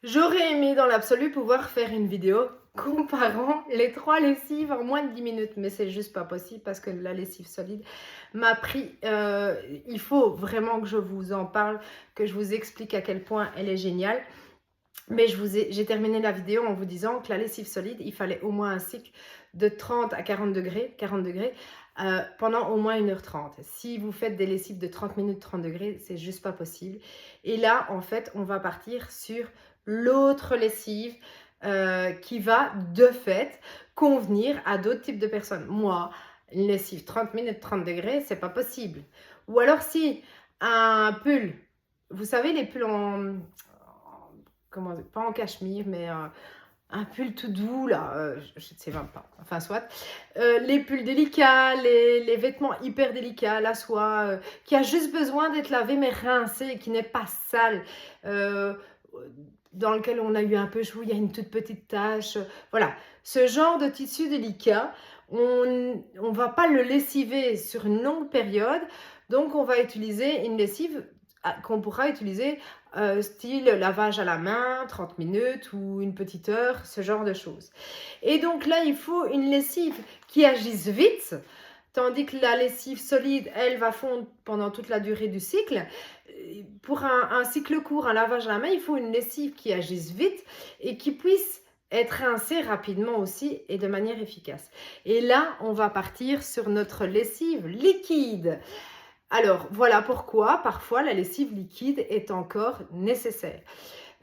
J'aurais aimé dans l'absolu pouvoir faire une vidéo comparant les 3 lessives en moins de 10 minutes, mais c'est juste pas possible parce que la lessive solide m'a pris, il faut vraiment que je vous en parle, que je vous explique à quel point elle est géniale. Mais j'ai terminé la vidéo en vous disant que la lessive solide, il fallait au moins un cycle de 30 à 40 degrés, pendant au moins 1h30. Si vous faites des lessives de 30 minutes, 30 degrés, c'est juste pas possible. Et là, en fait, on va partir sur l'autre lessive qui va, de fait, convenir à d'autres types de personnes. Moi, une lessive 30 minutes, 30 degrés, c'est pas possible. Ou alors si un pull, vous savez, les pulls comment, pas en cachemire, mais un pull tout doux, là, je ne sais même pas, enfin soit. Les pulls délicats, les vêtements hyper délicats, la soie, qui a juste besoin d'être lavé mais rincé, qui n'est pas sale, dans lequel on a eu un peu chaud, il y a une toute petite tache. Voilà, ce genre de tissu délicat, on ne va pas le lessiver sur une longue période, donc on va utiliser une lessive qu'on pourra utiliser style lavage à la main, 30 minutes ou une petite heure, ce genre de choses. Et donc là, il faut une lessive qui agisse vite, tandis que la lessive solide, elle va fondre pendant toute la durée du cycle. Pour un cycle court, un lavage à la main, il faut une lessive qui agisse vite et qui puisse être rincée rapidement aussi et de manière efficace. Et là, on va partir sur notre lessive liquide. Alors, voilà pourquoi parfois la lessive liquide est encore nécessaire.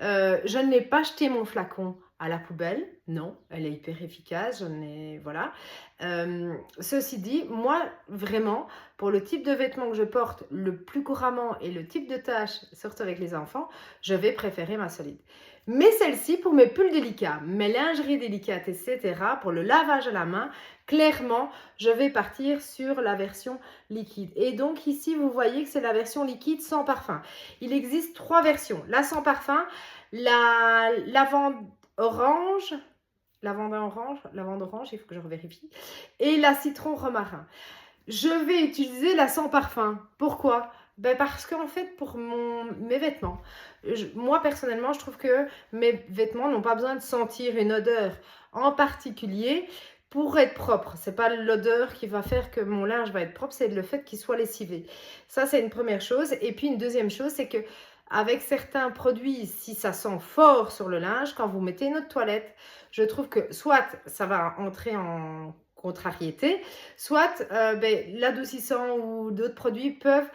Je n'ai pas jeté mon flacon à la poubelle, non, elle est hyper efficace, voilà. Ceci dit, moi, vraiment, pour le type de vêtements que je porte le plus couramment et le type de tâches, surtout avec les enfants, je vais préférer ma solide. Mais celle-ci, pour mes pulls délicats, mes lingeries délicates, etc., pour le lavage à la main, clairement, je vais partir sur la version liquide. Et donc ici, vous voyez que c'est la version liquide sans parfum. Il existe 3 versions. La sans parfum, la lavande orange, il faut que je revérifie, et la citron romarin. Je vais utiliser la sans parfum. Pourquoi? Ben parce qu'en fait, pour mes vêtements, moi personnellement, je trouve que mes vêtements n'ont pas besoin de sentir une odeur en particulier pour être propre. C'est pas l'odeur qui va faire que mon linge va être propre, c'est le fait qu'il soit lessivé. Ça, c'est une première chose. Et puis une deuxième chose, c'est que avec certains produits, si ça sent fort sur le linge, quand vous mettez notre toilette, je trouve que soit ça va entrer en contrariété, soit l'adoucissant ou d'autres produits peuvent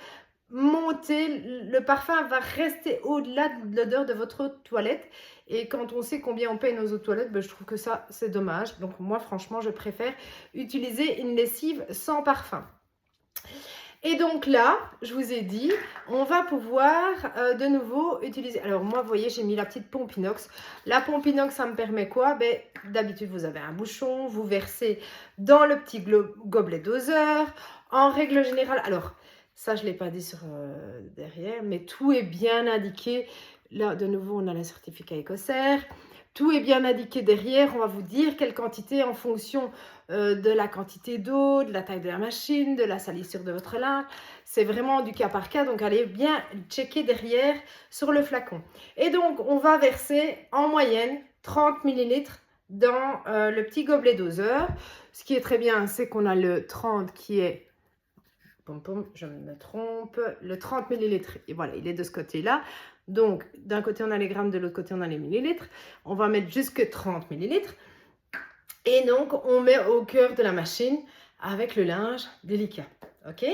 monter, le parfum va rester au-delà de l'odeur de votre eau de toilette. Et quand on sait combien on paye nos eaux de toilette, ben, je trouve que ça, c'est dommage. Donc moi, franchement, je préfère utiliser une lessive sans parfum. Et donc là, je vous ai dit, on va pouvoir de nouveau utiliser. Alors moi, vous voyez, j'ai mis la petite pompe inox. La pompe inox, ça me permet quoi? Ben, d'habitude, vous avez un bouchon, vous versez dans le petit gobelet doseur. En règle générale, alors ça, je ne l'ai pas dit sur derrière, mais tout est bien indiqué. Là, de nouveau, on a le certificat Écossaire. Tout est bien indiqué derrière. On va vous dire quelle quantité en fonction de la quantité d'eau, de la taille de la machine, de la salissure de votre linge. C'est vraiment du cas par cas. Donc, allez bien checker derrière sur le flacon. Et donc, on va verser en moyenne 30 ml dans le petit gobelet doseur. Ce qui est très bien, c'est qu'on a le 30 qui est... je me trompe. Le 30 ml, et voilà, il est de ce côté-là. Donc, d'un côté, on a les grammes, de l'autre côté, on a les millilitres. On va mettre jusque 30 millilitres. Et donc, on met au cœur de la machine avec le linge délicat. OK?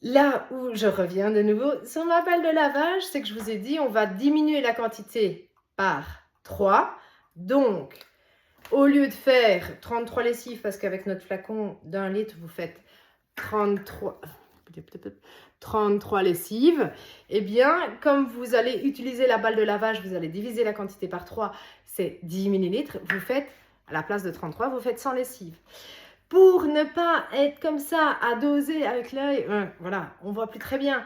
Là où je reviens de nouveau sur ma balle de lavage, c'est que je vous ai dit, on va diminuer la quantité par 3. Donc, au lieu de faire 33 lessives, parce qu'avec notre flacon d'1 litre, vous faites 33 lessives, eh bien, comme vous allez utiliser la balle de lavage, vous allez diviser la quantité par 3, c'est 10 millilitres. Vous faites, à la place de 33, vous faites 100 lessives. Pour ne pas être comme ça, à doser avec l'œil, voilà, on voit plus très bien.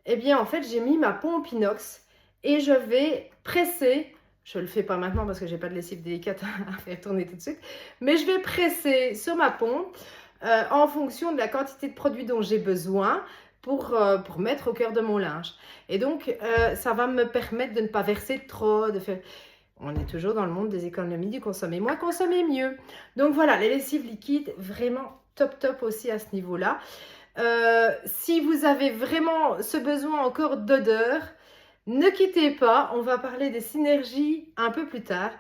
Eh bien, en fait, j'ai mis ma pompe inox et je vais presser. Je ne le fais pas maintenant parce que je n'ai pas de lessive délicate à faire tourner tout de suite. Mais je vais presser sur ma pompe en fonction de la quantité de produit dont j'ai besoin pour mettre au cœur de mon linge. Et donc, ça va me permettre de ne pas verser trop, de faire... On est toujours dans le monde des économies, du consommer moins, consommer mieux. Donc voilà, les lessives liquides, vraiment top top aussi à ce niveau-là. Si vous avez vraiment ce besoin encore d'odeur, ne quittez pas, on va parler des synergies un peu plus tard.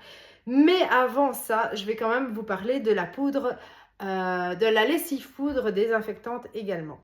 Mais avant ça, je vais quand même vous parler de la poudre, de la lessive poudre désinfectante également.